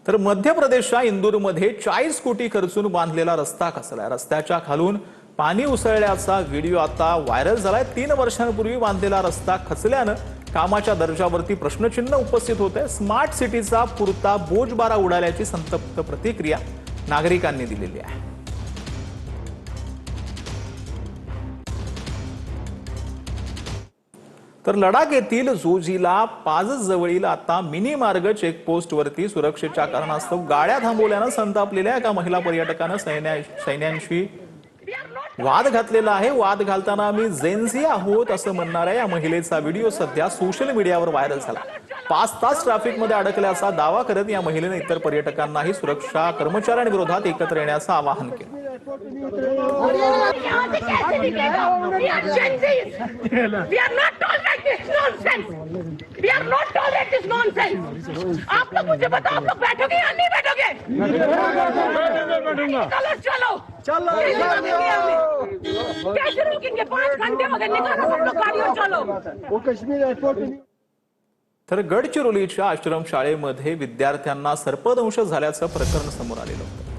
तर मध्य प्रदेशच्या इंदूरमध्ये 40 कोटी खर्चून बांधलेला रस्ता खचलाय। रस्त्याच्या खालून पाणी उसळल्याचा व्हिडिओ आता व्हायरल झालाय। 3 वर्षांपूर्वी बांधलेला रस्ता खचल्यानं कामाच्या दर्जावरती प्रश्नचिन्ह उपस्थित होते। स्मार्ट सिटीचा पुरता बोजबारा उडाल्याची संतप्त प्रतिक्रिया नागरिकांनी दिलेली आहे। तर लडाख येथील जोजिला पाज जवळील आता मिनी मार्ग चेकपोस्ट वरती सुरक्षेच्या कारणास्तव गाड्या थांबवल्यानं संतापलेल्या एका महिला पर्यटकानं सैन्यांशी वाद घातलेला आहे। वाद घालताना आम्ही जेन्झी आहोत असं म्हणणाऱ्या या महिलेचा व्हिडिओ सध्या सोशल मीडियावर व्हायरल झाला। 5 तास ट्रॅफिक मध्ये अडकल्याचा दावा करत या महिलेने इतर पर्यटकांनाही सुरक्षा कर्मचाऱ्यांविरोधात एकत्र येण्याचं आवाहन केलं। आप लोग मुझे बताओ, आप लोग बैठोगे या नहीं बैठोगे? चलो चलो कैसे रुकेंगे? 5 घंटे हो गए, निकालो सब लोग गाड़ी और चलो। वो कश्मीर एयरपोर्ट। तर गडचिरोलीच्या आश्रमशाळेमध्ये विद्यार्थ्यांना सर्पदंश झाल्याचं प्रकरण समोर आलेलं होतं।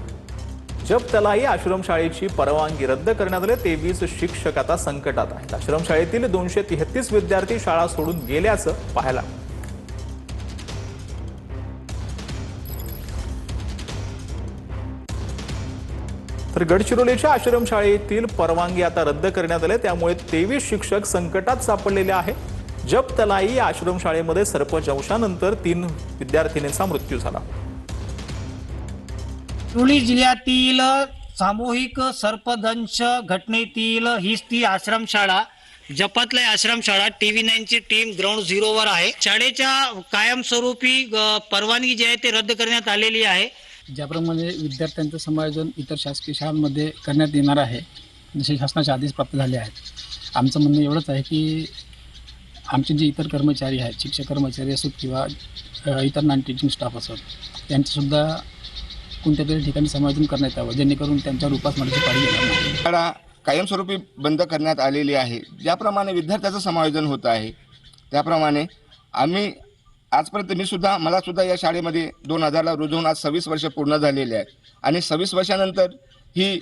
जपतलाई आश्रमशाळेची परवानगी रद्द करण्यात आली। 23 शिक्षक आता संकटात आहेत। आश्रमशाळेतील 233 विद्यार्थी शाळा सोडून गेल्याचं पाहायला मिळालं। तर गडचिरोलीच्या आश्रमशाळेतील परवानगी आता रद्द करण्यात आली, त्यामुळे 23 शिक्षक संकटात सापडलेले आहेत। जपतलाई आश्रमशाळेमध्ये सर्पदंशानंतर 3 विद्यार्थिनींचा मृत्यू झाला। गडचिरोली जिल्ह्यातील सामूहिक सर्पदंश घटनेतील हीच ती आश्रमशाळा जपतलाई आश्रमशाळा। TV9 ची टीम ग्राउंड झिरोवर आहे। शाळेच्या कायमस्वरूपी परवानगी जी आहे ते रद्द करण्यात आलेली आहे। ज्याप्रमाणे विद्यार्थ्यांचं समायोजन इतर शासकीय शाळांमध्ये करण्यात येणार आहे, जसे शासनाच्या आदेश प्राप्त झाले आहेत। आमचं म्हणणं एवढंच आहे की आमचे जे इतर कर्मचारी आहेत, शिक्षक कर्मचारी असोत किंवा इतर नॉन टीचिंग स्टाफ असोत, त्यांचंसुद्धा कोणत्या तरी ठिकाणी समायोजन करण्यात यावं, जेणेकरून त्यांच्यावर उपासमारीची पाळी येणार नाही। शाळा कायमस्वरूपी बंद करण्यात आलेली आहे। ज्याप्रमाणे विद्यार्थ्याचं समायोजन होत आहे, त्याप्रमाणे आम्ही आजपर्यंत मला सुद्धा या शाळेमध्ये 2000ला रुजू होऊन आज 26 वर्ष पूर्ण झालेले आहेत। आणि 26 वर्षानंतर ही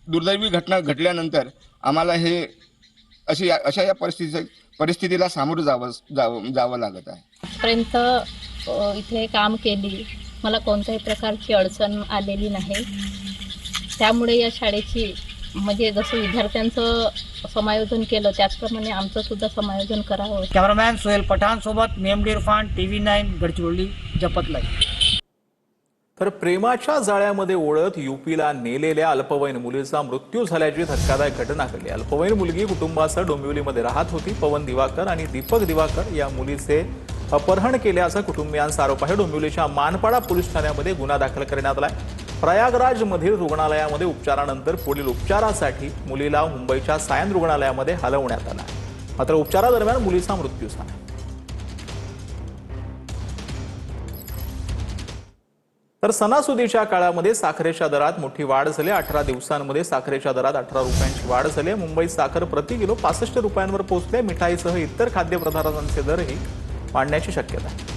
दुर्दैवी घटना घडल्यानंतर आम्हाला हे अशा या परिस्थितीला सामोरं जावं लागत आहे। आजपर्यंत इथे काम केली, मला कोणत्याही प्रकारची अडचण आलेली नाही। त्यामुळे या शाळेची म्हणजे जसं विद्यार्थ्यांचं समायोजन केलं त्याचप्रमाणे आमचं सुद्धा समायोजन करावं। कॅमेरामॅन सोहेल पठाण सोबत मेमडी इरफान, TV9 गडचिरोली जपतलाई। तर प्रेमाच्या जाळ्यामध्ये ओढत यूपीला नेलेल्या अल्पवयीन मुलीचा मृत्यू झाल्याची धक्कादायक घटना घडली। अल्पवयीन मुलगी कुटुंबासह डोंबिवलीमध्ये राहत होती। पवन दिवाकर आणि दीपक दिवाकर या मुलीचे अपहरण केल्याचा कुटुंबियांचा आरोप आहे। डोंबिवलीच्या मानपाडा पोलीस ठाण्यामध्ये गुन्हा दाखल करण्यात आलाय। प्रयागराज मधील रुग्णालयामध्ये उपचारानंतर पुढील उपचारासाठी मुलीला मुंबईच्या सायन रुग्णालयामध्ये हलवण्यात आलं। मात्र उपचारादरम्यान मुलीचा मृत्यू झाला। तर सणासुदीच्या काळामध्ये साखरेच्या दरात मोठी वाढ झाली। 18 दिवसांमध्ये साखरेच्या दरात 18 रुपयांची वाढ झाली। मुंबईत साखर प्रति किलो 65 रुपयांवर पोहोचले। मिठाईसह इतर खाद्यपदार्थांचे दरही वाढण्याची शक्यता आहे।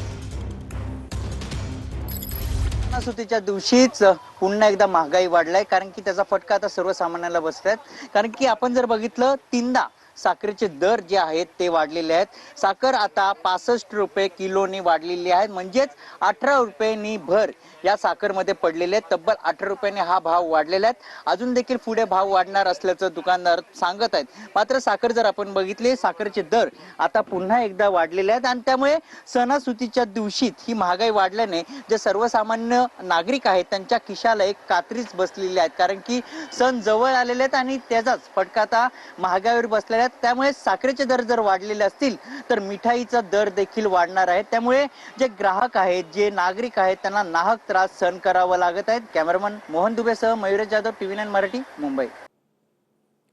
सणासुदीच्या दिवशीच पुन्हा एकदा महागाई वाढलाय, कारण की त्याचा फटका आता सर्वसामान्याला बसलाय। कारण की आपण जर बघितलं 3दा साखरेचे दर जे आहेत ते वाढलेले आहेत। साखर आता 65 रुपये किलोनी वाढलेली आहे, म्हणजेच 18 रुपयांनी भर या साखरमध्ये पडलेले आहेत। तब्बल 18 रुपयांनी हा भाव वाढलेला आहे। अजून देखील पुढे भाव वाढणार असल्याचं दुकानदार सांगत आहेत। मात्र साखर जर आपण बघितले, साखरेचे दर आता पुन्हा एकदा वाढलेले आहेत आणि त्यामुळे सणासुदीच्या दिवशी ही महागाई वाढल्याने जे सर्वसामान्य नागरिक आहेत त्यांच्या खिशाला एक कात्रीच बसलेली आहेत, कारण की सण जवळ आलेले आहेत आणि त्याचाच फटका आता महागाईवर बसलेला आहे। त्यामुळे साखरेचे दर जर वाढलेले असतील तर मिठाईचा दर देखील वाढणार आहे। त्यामुळे जे ग्राहक आहेत, जे नागरिक आहेत, त्यांना नाहक त्रास सहन करावा लागत आहेत। कॅमेरामन मोहन दुबेसह मयुरेश जाधव, TV9 मराठी, मुंबई।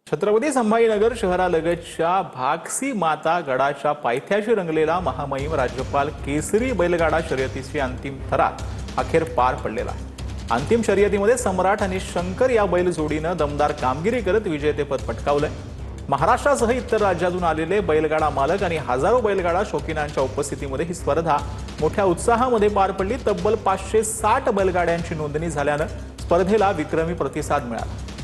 छत्रपती संभाजीनगर शहरालगतच्या भागसी माता गडाच्या पायथ्याशी रंगलेला महामहिम राज्यपाल केसरी बैलगाडा शर्यतीची अंतिम थरार अखेर पार पडलेला आहे। अंतिम शर्यतीमध्ये सम्राट आणि शंकर या बैल जोडीनं दमदार कामगिरी करत विजेतेपद पटकावलंय। महाराष्ट्रासह इतर राज्यातून आलेले बैलगाडा मालक आणि हजारो बैलगाडा शौकीनांच्या उपस्थितीमध्ये ही स्पर्धा मोठ्या उत्साहामध्ये पार पडली. तब्बल 560 बैलगाड्यांची नोंदणी झाल्यानं स्पर्धेला विक्रमी प्रतिसाद मिळाला.